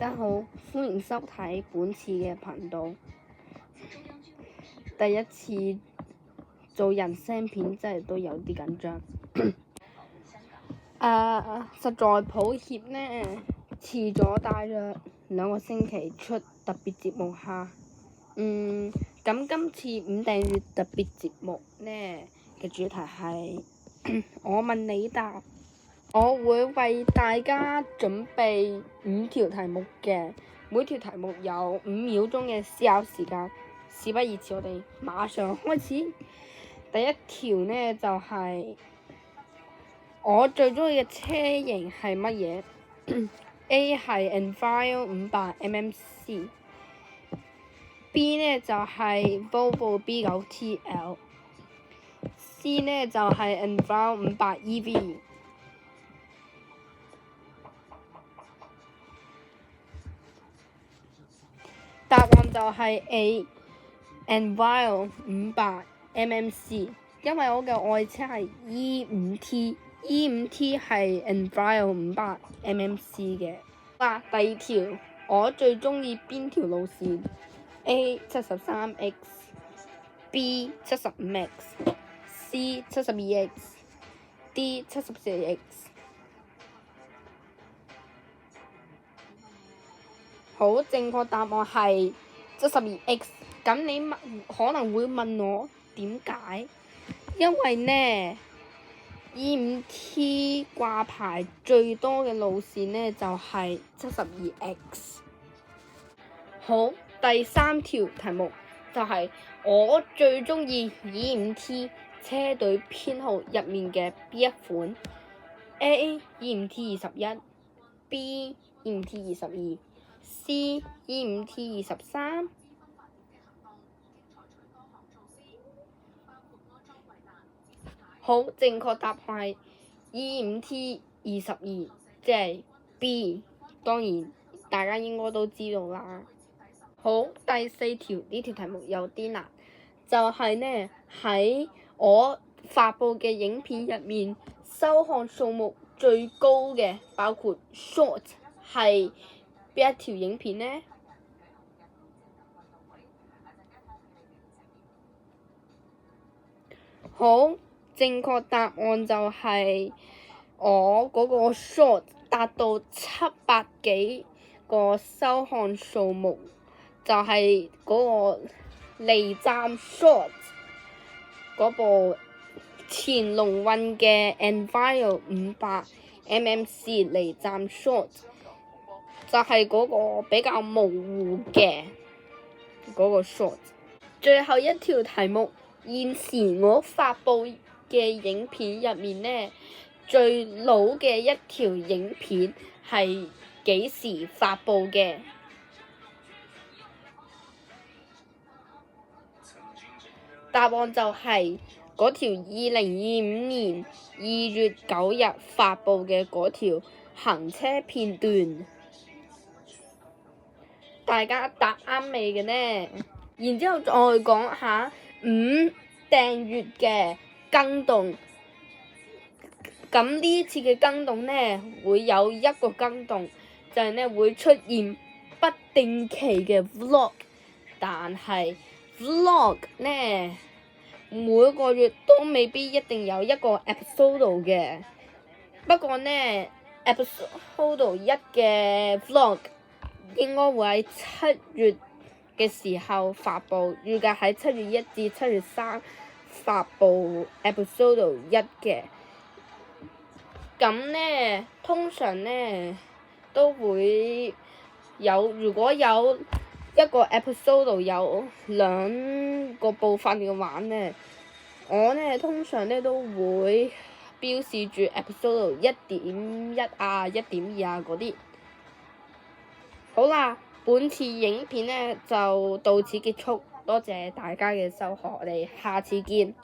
家好，歡迎收睇本次嘅頻道。第一次做人聲片，真係都有啲緊張。實在抱歉呢，遲咗大約2個星期出特別節目下。咁今次5訂閱特別節目呢嘅主題係我問你答。我會為大家準備5條題目嘅，每條題目有5秒鐘嘅思考時間。事不宜遲，我哋馬上開始。第一條呢就係我最中意嘅車型係乜嘢？A 係 Enviro 500mmc，B 呢就係 Volvo B9TL，C 呢就係 Enviro 500EV。答案就係 A Enviro 500mmc， 因為我嘅愛車係 E5T 係 Enviro 500mmc 嘅。第二條，我最中意邊條路線 ？A 73X，B 75X，C 72X，D 74X。好，正確答案係72X。咁你可能會問我點解？因為呢 E5T 掛牌最多嘅路線呢就係 72X。好，第三條題目就係我最中意 E5T 車隊編號入面嘅邊一款 ？A E5T 21，B E5T 22，C E5T 23。好，正確答案係 E5T 22，即係 B。當然，大家應該都知道啦。好，第四條，呢條題目有啲難，就係呢喺我發布嘅影片入面，收看數目最高嘅，包括 short 係邊一條影片呢？好，正確答案就係我嗰個 short 達到700幾個收看數目，就係嗰個離站 short 嗰部前龍運嘅 Enviro 500mmc 離站 short， 就係嗰個比較模糊嘅嗰個 short。最後一條題目，現時我發布嘅影片入面呢，最老嘅一條影片係幾時發布嘅？答案就係嗰條2025年2月9日發布嘅嗰條行車片段。大家答啱未嘅呢？然之後再講下5訂閱嘅更動。咁呢次嘅更動呢，會有一個更動，就係呢會出現不定期嘅 vlog， 但係 vlog 呢每個月都未必一定有一個 episode 嘅。不過呢 episode 1嘅 vlog 應該會喺7月嘅時候發布，預計喺7月1至7月3發布 episode 1嘅。咁呢，通常呢都會有，如果有一個 episode 有2個部分嘅話呢，我呢通常呢都會標示住 episode 1.1啊、1.2啊嗰啲。好啦，本次影片呢就到此結束，多謝大家嘅收看，我哋下次見。